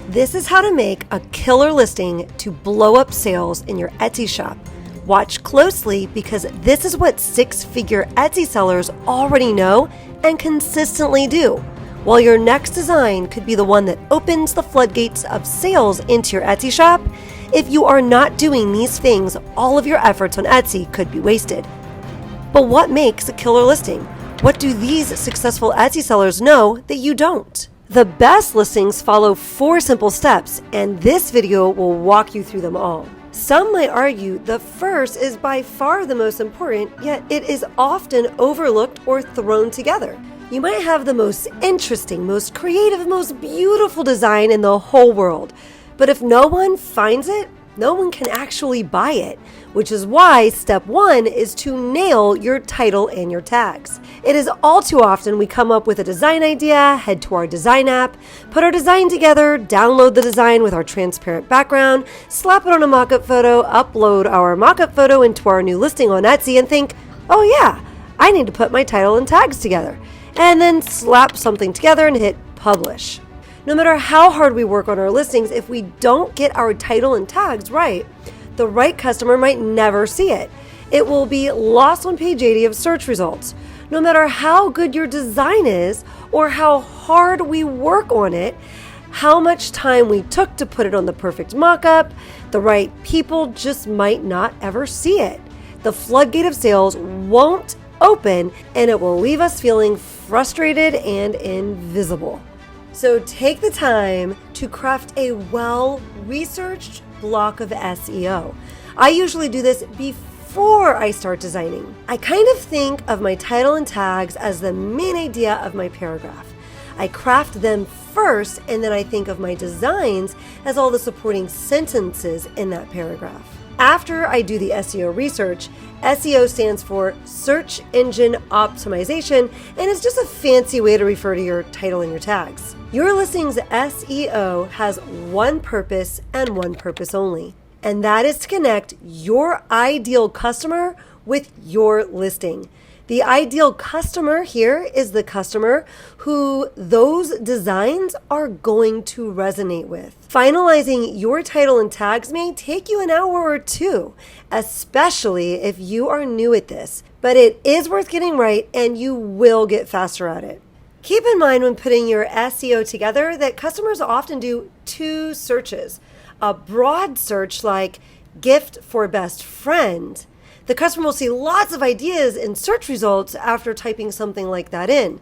This is how to make a killer listing to blow up sales in your Etsy shop. Watch closely because this is what six-figure Etsy sellers already know and consistently do, while your next design could be the one that opens the floodgates of sales into your Etsy shop. If you are not doing these things, all of your efforts on Etsy could be wasted. But what makes a killer listing? What do these successful Etsy sellers know that you don't? The best listings follow 4 simple steps, and this video will walk you through them all. Some might argue the first is by far the most important, yet it is often overlooked or thrown together. You might have the most interesting, most creative, most beautiful design in the whole world, but if no one finds it, no one can actually buy it, which is why step 1 is to nail your title and your tags. It is all too often we come up with a design idea, head to our design app, put our design together, download the design with our transparent background, slap it on a mock-up photo, upload our mock-up photo into our new listing on Etsy and think, oh yeah, I need to put my title and tags together, and then slap something together and hit publish. No matter how hard we work on our listings, if we don't get our title and tags right, the right customer might never see it. It will be lost on page 80 of search results. No matter how good your design is or how hard we work on it, how much time we took to put it on the perfect mock-up, the right people just might not ever see it. The floodgate of sales won't open, and it will leave us feeling frustrated and invisible. So take the time to craft a well-researched block of SEO. I usually do this before I start designing. I kind of think of my title and tags as the main idea of my paragraph. I craft them first, and then I think of my designs as all the supporting sentences in that paragraph. After I do the SEO research, SEO stands for Search Engine Optimization, and it's just a fancy way to refer to your title and your tags. Your listing's SEO has one purpose and one purpose only, and that is to connect your ideal customer with your listing. The ideal customer here is the customer who those designs are going to resonate with. Finalizing your title and tags may take you an hour or 2, especially if you are new at this, but it is worth getting right and you will get faster at it. Keep in mind when putting your SEO together that customers often do 2 searches. A broad search like gift for best friend. The customer will see lots of ideas in search results after typing something like that in,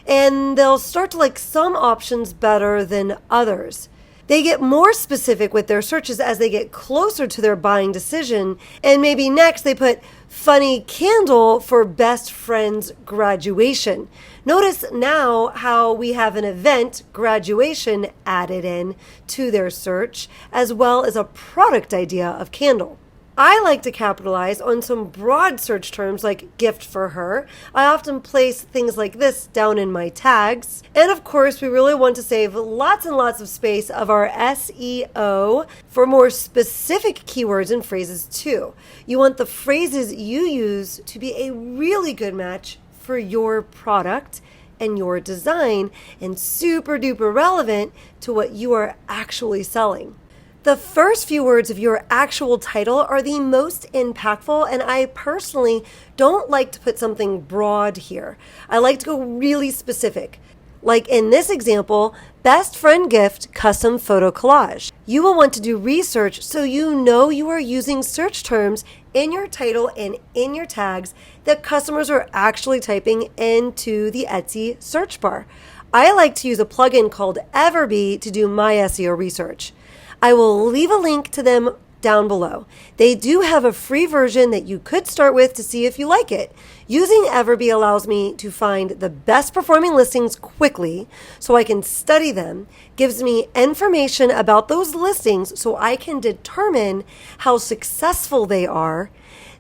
and they'll start to like some options better than others. They get more specific with their searches as they get closer to their buying decision, and maybe next they put funny candle for best friend's graduation. Notice now how we have an event, graduation, added in to their search, as well as a product idea of candle. I like to capitalize on some broad search terms like gift for her. I often place things like this down in my tags. And of course, we really want to save lots and lots of space of our SEO for more specific keywords and phrases too. You want the phrases you use to be a really good match for your product and your design and super duper relevant to what you are actually selling. The first few words of your actual title are the most impactful, and I personally don't like to put something broad here. I like to go really specific. Like in this example, best friend gift custom photo collage. You will want to do research so you know you are using search terms in your title and in your tags that customers are actually typing into the Etsy search bar. I like to use a plugin called Everbee to do my SEO research. I will leave a link to them down below. They do have a free version that you could start with to see if you like it. Using Everbee allows me to find the best performing listings quickly so I can study them, gives me information about those listings so I can determine how successful they are.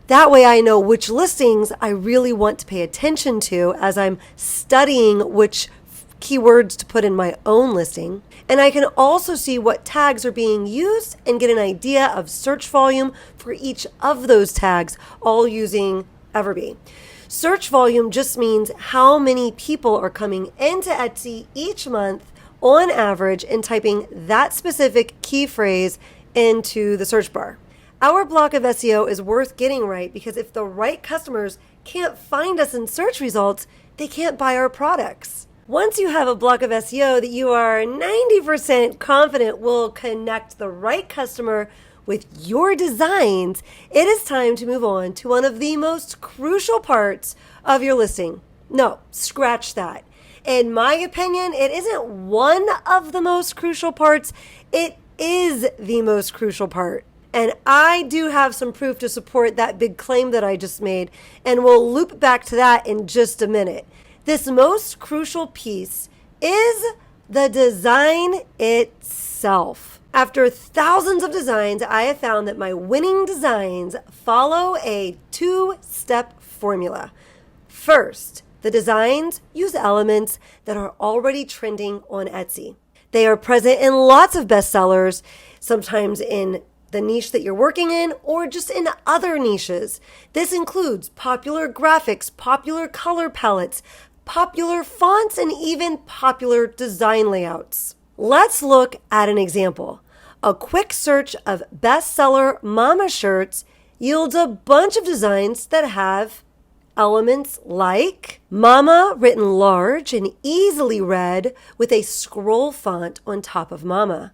That way I know which listings I really want to pay attention to as I'm studying which keywords to put in my own listing. And I can also see what tags are being used and get an idea of search volume for each of those tags, all using Everbee. Search volume just means how many people are coming into Etsy each month on average in typing that specific key phrase into the search bar. Our block of SEO is worth getting right because if the right customers can't find us in search results, they can't buy our products. Once you have a block of SEO that you are 90% confident will connect the right customer with your designs, it is time to move on to one of the most crucial parts of your listing. No, scratch that. In my opinion, it isn't one of the most crucial parts. It is the most crucial part. And I do have some proof to support that big claim that I just made, and we'll loop back to that in just a minute. This most crucial piece is the design itself. After thousands of designs, I have found that my winning designs follow a two-step formula. First, the designs use elements that are already trending on Etsy. They are present in lots of bestsellers, sometimes in the niche that you're working in or just in other niches. This includes popular graphics, popular color palettes, popular fonts, and even popular design layouts. Let's look at an example. A quick search of bestseller mama shirts yields a bunch of designs that have elements like mama written large and easily read with a scroll font on top of mama.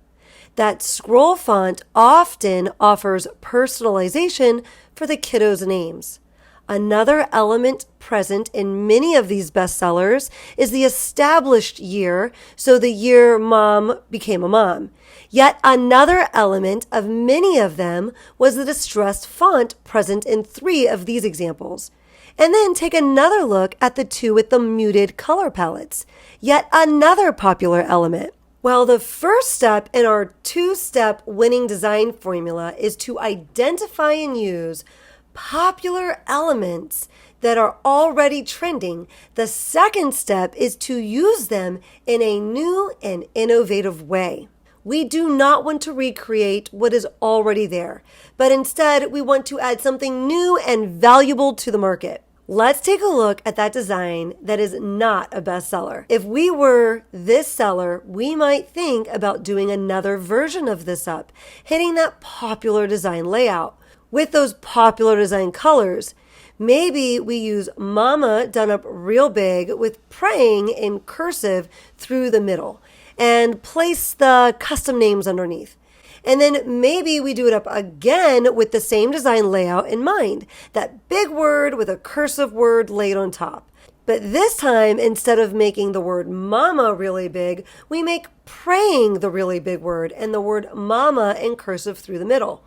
That scroll font often offers personalization for the kiddos' names. Another element present in many of these bestsellers is the established year, so the year mom became a mom. Yet another element of many of them was the distressed font present in 3 of these examples. And then take another look at the 2 with the muted color palettes. Yet another popular element. Well, the first step in our 2-step winning design formula is to identify and use popular elements that are already trending. The second step is to use them in a new and innovative way. We do not want to recreate what is already there, but instead we want to add something new and valuable to the market. Let's take a look at that design that is not a bestseller. If we were this seller, we might think about doing another version of this up, hitting that popular design layout with those popular design colors. Maybe we use mama done up real big with praying in cursive through the middle and place the custom names underneath. And then maybe we do it up again with the same design layout in mind, that big word with a cursive word laid on top. But this time, instead of making the word mama really big, we make praying the really big word and the word mama in cursive through the middle.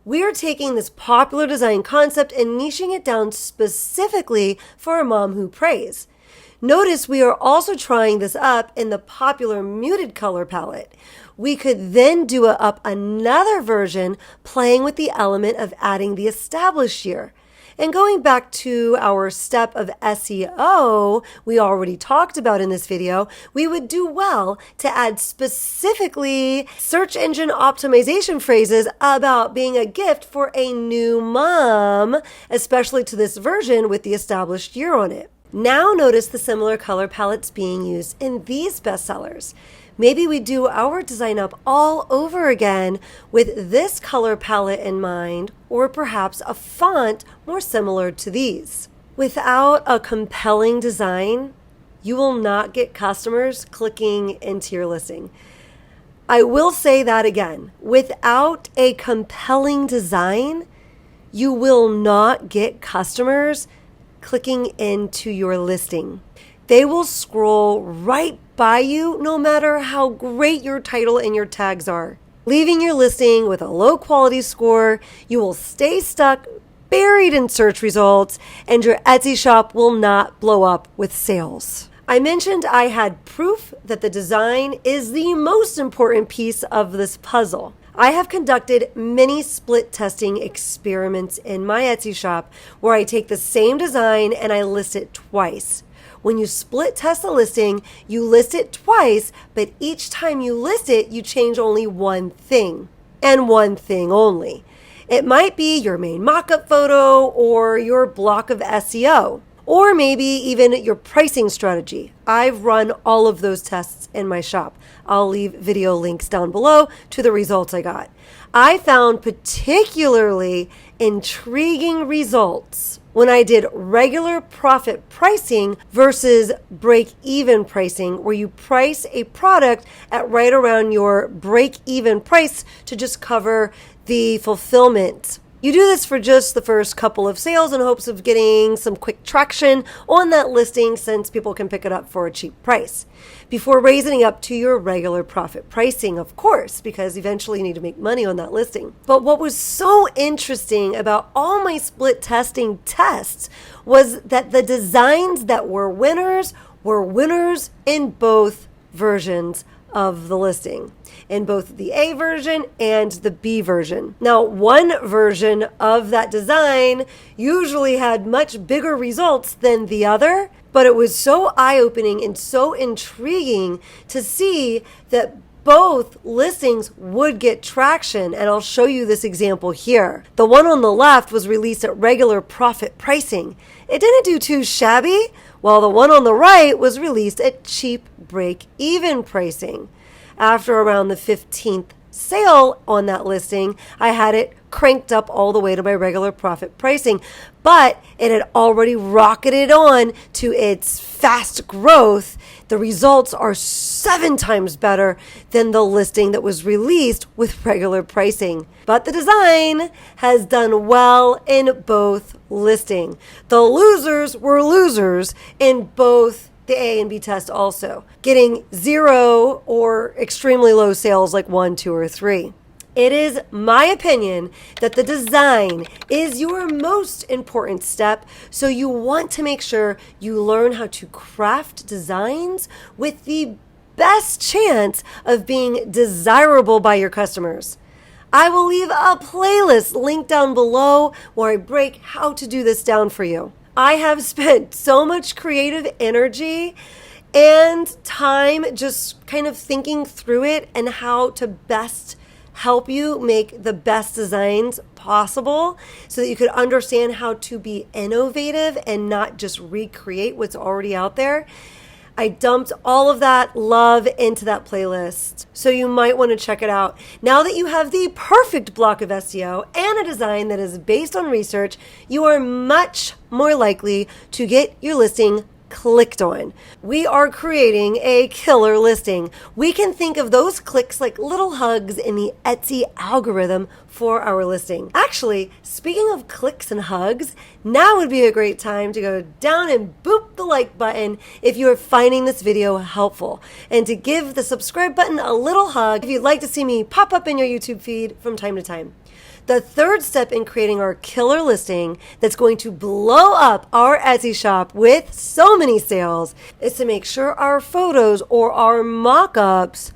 We are taking this popular design concept and niching it down specifically for a mom who prays. Notice we are also trying this up in the popular muted color palette. We could then do up another version playing with the element of adding the established year. And going back to our step of SEO we already talked about in this video, we would do well to add specifically search engine optimization phrases about being a gift for a new mom, especially to this version with the established year on it. Now notice the similar color palettes being used in these bestsellers. Maybe we do our design up all over again with this color palette in mind, or perhaps a font more similar to these. Without a compelling design, you will not get customers clicking into your listing. I will say that again. Without a compelling design, you will not get customers clicking into your listing. They will scroll right by you no matter how great your title and your tags are. Leaving your listing with a low quality score, you will stay stuck, buried in search results, and your Etsy shop will not blow up with sales. I mentioned I had proof that the design is the most important piece of this puzzle. I have conducted many split testing experiments in my Etsy shop where I take the same design and I list it twice. When you split test a listing, you list it twice, but each time you list it, you change only one thing, and one thing only. It might be your main mock-up photo or your block of SEO. or maybe even your pricing strategy. I've run all of those tests in my shop. I'll leave video links down below to the results I got. I found particularly intriguing results when I did regular profit pricing versus break-even pricing, where you price a product at right around your break-even price to just cover the fulfillment. You do this for just the first couple of sales in hopes of getting some quick traction on that listing, since people can pick it up for a cheap price, before raising it up to your regular profit pricing, of course, because eventually you need to make money on that listing. But what was so interesting about all my split testing tests was that the designs that were winners in both versions of the listing, in both the A version and the B version. Now, one version of that design usually had much bigger results than the other, but it was so eye-opening and so intriguing to see that both listings would get traction, and I'll show you this example here. The one on the left was released at regular profit pricing. It didn't do too shabby, while the one on the right was released at cheap break-even pricing. After around the 15th sale on that listing, I had it cranked up all the way to my regular profit pricing, but it had already rocketed on to its fast growth. The results are 7 times better than the listing that was released with regular pricing. But the design has done well in both listings. The losers were losers in both the A and B test also, getting 0 or extremely low sales like 1, 2, or 3. It is my opinion that the design is your most important step, so you want to make sure you learn how to craft designs with the best chance of being desirable by your customers. I will leave a playlist linked down below where I break how to do this down for you. I have spent so much creative energy and time just kind of thinking through it and how to best help you make the best designs possible so that you could understand how to be innovative and not just recreate what's already out there. I dumped all of that love into that playlist, so you might want to check it out. Now that you have the perfect block of SEO and a design that is based on research, you are much more likely to get your listing clicked on. We are creating a killer listing. We can think of those clicks like little hugs in the Etsy algorithm for our listing. Actually, speaking of clicks and hugs, now would be a great time to go down and boop the like button if you are finding this video helpful, and to give the subscribe button a little hug if you'd like to see me pop up in your YouTube feed from time to time. The third step in creating our killer listing that's going to blow up our Etsy shop with so many sales is to make sure our photos or our mock-ups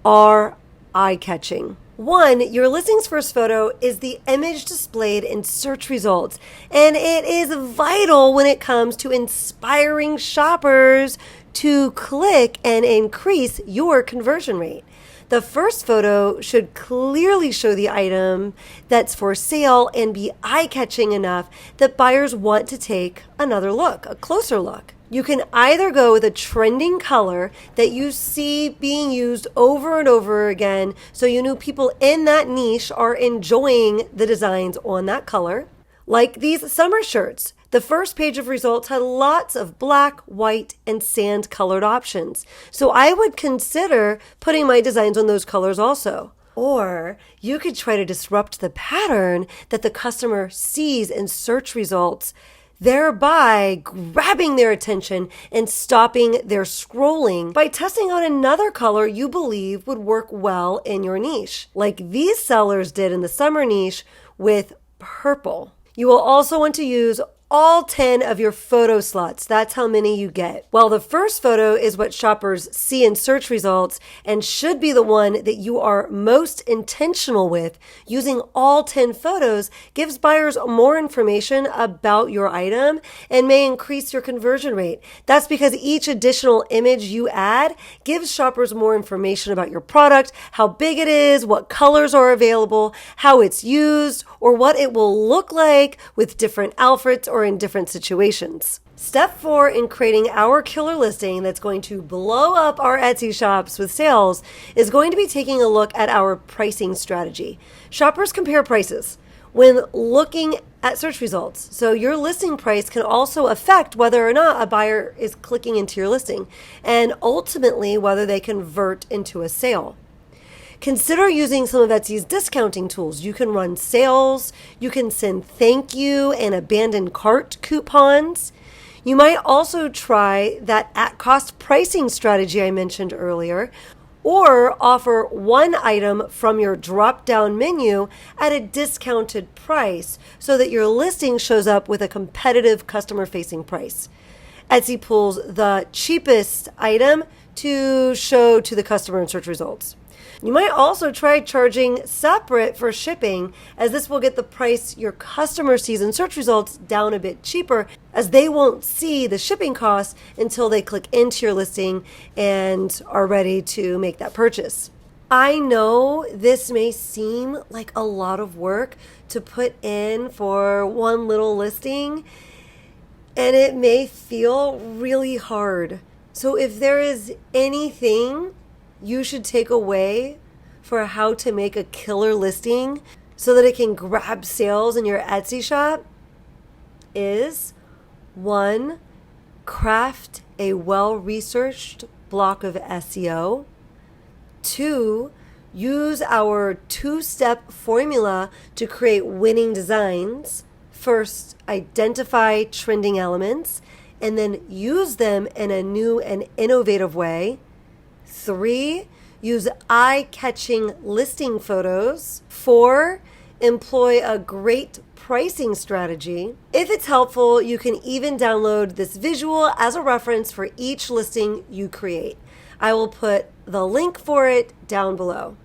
are eye-catching. 1, your listing's first photo is the image displayed in search results, and it is vital when it comes to inspiring shoppers to click and increase your conversion rate. The first photo should clearly show the item that's for sale and be eye-catching enough that buyers want to take another look, a closer look. You can either go with a trending color that you see being used over and over again, so you know people in that niche are enjoying the designs on that color. Like these summer shirts. The first page of results had lots of black, white, and sand colored options. So I would consider putting my designs on those colors also. Or you could try to disrupt the pattern that the customer sees in search results, thereby grabbing their attention and stopping their scrolling by testing out another color you believe would work well in your niche, like these sellers did in the summer niche with purple. You will also want to use all 10 of your photo slots. That's how many you get. Well, the first photo is what shoppers see in search results and should be the one that you are most intentional with. Using all 10 photos gives buyers more information about your item and may increase your conversion rate. That's because each additional image you add gives shoppers more information about your product, how big it is, what colors are available, how it's used, or what it will look like with different outfits or in different situations. Step 4 in creating our killer listing that's going to blow up our Etsy shops with sales is going to be taking a look at our pricing strategy. Shoppers compare prices when looking at search results. So your listing price can also affect whether or not a buyer is clicking into your listing and ultimately whether they convert into a sale. Consider using some of Etsy's discounting tools. You can run sales, you can send thank you and abandoned cart coupons. You might also try that at-cost pricing strategy I mentioned earlier, or offer one item from your drop-down menu at a discounted price so that your listing shows up with a competitive customer-facing price. Etsy pulls the cheapest item to show to the customer in search results. You might also try charging separate for shipping, as this will get the price your customer sees in search results down a bit cheaper, as they won't see the shipping costs until they click into your listing and are ready to make that purchase. I know this may seem like a lot of work to put in for one little listing, and it may feel really hard. So if there is anything you should take away for how to make a killer listing so that it can grab sales in your Etsy shop is 1, craft a well-researched block of SEO. 2, use our 2-step formula to create winning designs. First, identify trending elements and then use them in a new and innovative way. 3, use eye-catching listing photos. 4, employ a great pricing strategy. If it's helpful, you can even download this visual as a reference for each listing you create. I will put the link for it down below.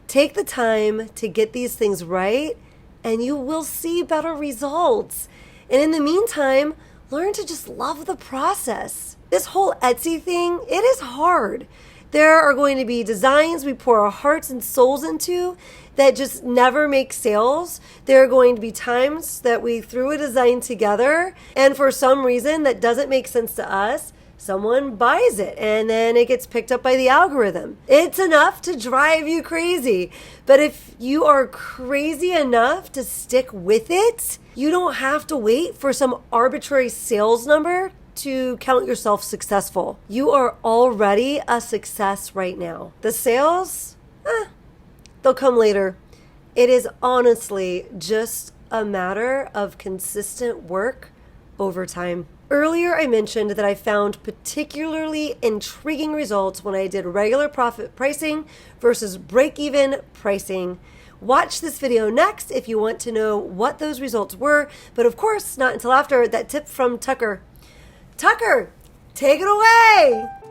Take the time to get these things right, and you will see better results. And in the meantime, learn to just love the process. This whole Etsy thing, it is hard. There are going to be designs we pour our hearts and souls into that just never make sales. There are going to be times that we threw a design together and for some reason that doesn't make sense to us, someone buys it and then it gets picked up by the algorithm. It's enough to drive you crazy. But if you are crazy enough to stick with it, you don't have to wait for some arbitrary sales number to count yourself successful. You are already a success right now. The sales, they'll come later. It is honestly just a matter of consistent work over time. Earlier, I mentioned that I found particularly intriguing results when I did regular profit pricing versus break-even pricing. Watch this video next if you want to know what those results were, but of course, not until after that tip from Tucker. Tucker, take it away!